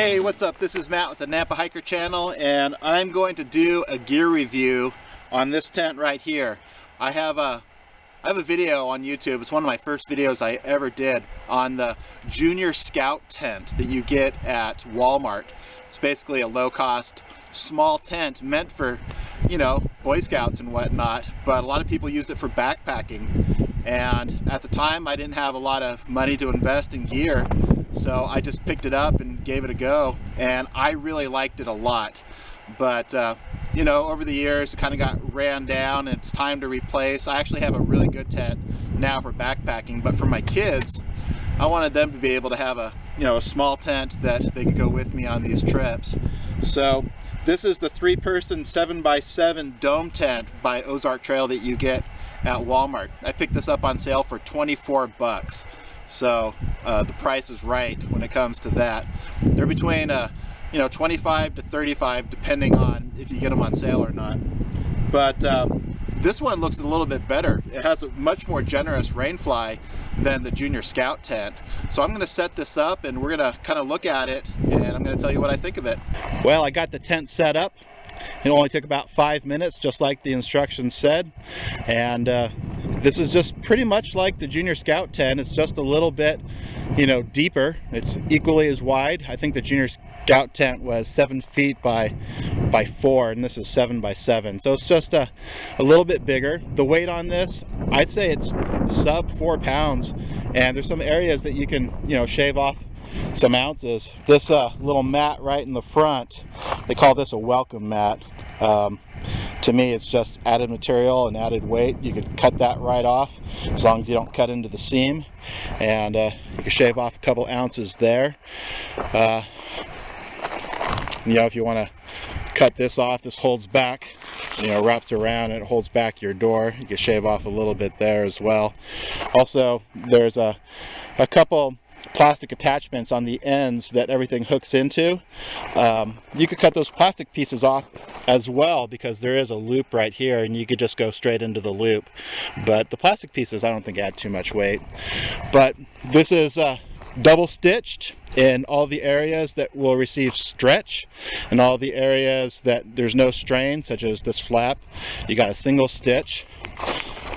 Hey, what's up? This is Matt with the Nampa Hiker channel, and I'm going to do a gear review on this tent right here. I have a video on YouTube. It's one of my first videos I ever did on the Junior Scout tent that you get at Walmart. It's basically a low-cost, small tent meant for, you know, Boy Scouts and whatnot, but a lot of people used it for backpacking. And at the time, I didn't have a lot of money to invest in gear, so I just picked it up and gave it a go, and I really liked it a lot. But you know, over the years it kind of got ran down and it's time to replace. I actually have a really good tent now for backpacking, but for my kids, I wanted them to be able to have a, you know, a small tent that they could go with me on these trips. So this is the 3-person 7x7 dome tent by Ozark Trail that you get at Walmart. I picked this up on sale for 24 bucks. So the price is right when it comes to that. They're between you know, 25 to 35 depending on if you get them on sale or not. But this one looks a little bit better. It has a much more generous rainfly than the Junior Scout tent. So I'm going to set this up and we're going to kind of look at it, and I'm going to tell you what I think of it. Well, I got the tent set up. It only took about 5 minutes, just like the instructions said. And this is just pretty much like the Junior Scout tent. It's just a little bit, you know, deeper. It's equally as wide. I think the Junior Scout tent was 7 feet by 4, and this is 7 by 7. So it's just a little bit bigger. The weight on this, I'd say it's sub 4 pounds. And there's some areas that you can, you know, shave off some ounces. This little mat right in the front, they call this a welcome mat. To me, it's just added material and added weight. You could cut that right off as long as you don't cut into the seam, and you can shave off a couple ounces there. You know, if you want to cut this off, this holds back, you know, wraps around, and it holds back your door. You can shave off a little bit there as well. Also, there's a couple plastic attachments on the ends that everything hooks into. You could cut those plastic pieces off as well, because there is a loop right here and you could just go straight into the loop. But the plastic pieces I don't think add too much weight. But this is double stitched in all the areas that will receive stretch, and all the areas that there's no strain, such as this flap, you got a single stitch.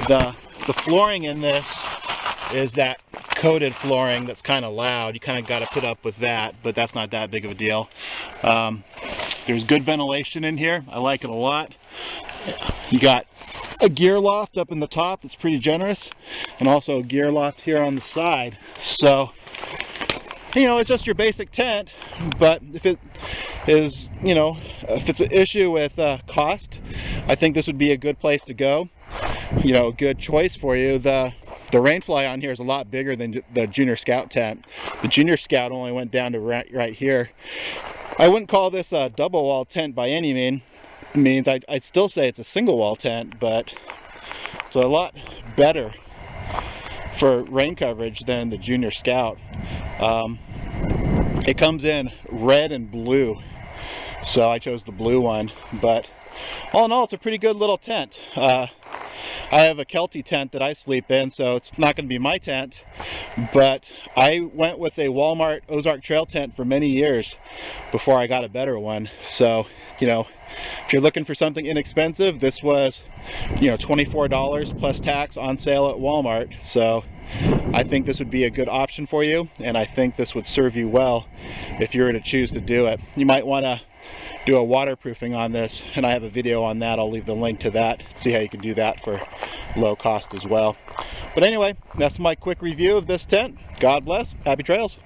The flooring in this is that coated flooring that's kind of loud. You kind of got to put up with that, but that's not that big of a deal. There's good ventilation in here. I like it a lot. You got a gear loft up in the top that's pretty generous, and also a gear loft here on the side. So, you know, it's just your basic tent, but if it is, you know, if it's an issue with cost, I think this would be a good place to go. You know, a good choice for you. The rainfly on here is a lot bigger than the Junior Scout tent. The Junior Scout only went down to right here. I wouldn't call this a double wall tent by any means. I'd still say it's a single wall tent, but it's a lot better for rain coverage than the Junior Scout. It comes in red and blue, so I chose the blue one. But all in all, it's a pretty good little tent. I have a Kelty tent that I sleep in, so it's not going to be my tent, but I went with a Walmart Ozark Trail tent for many years before I got a better one. So, you know, if you're looking for something inexpensive, this was, you know, $24 plus tax on sale at Walmart. So I think this would be a good option for you, and I think this would serve you well if you were to choose to do it. You might want to do a waterproofing on this, and I have a video on that. I'll leave the link to that. See how you can do that for low cost as well. But anyway, that's my quick review of this tent. God bless. Happy trails.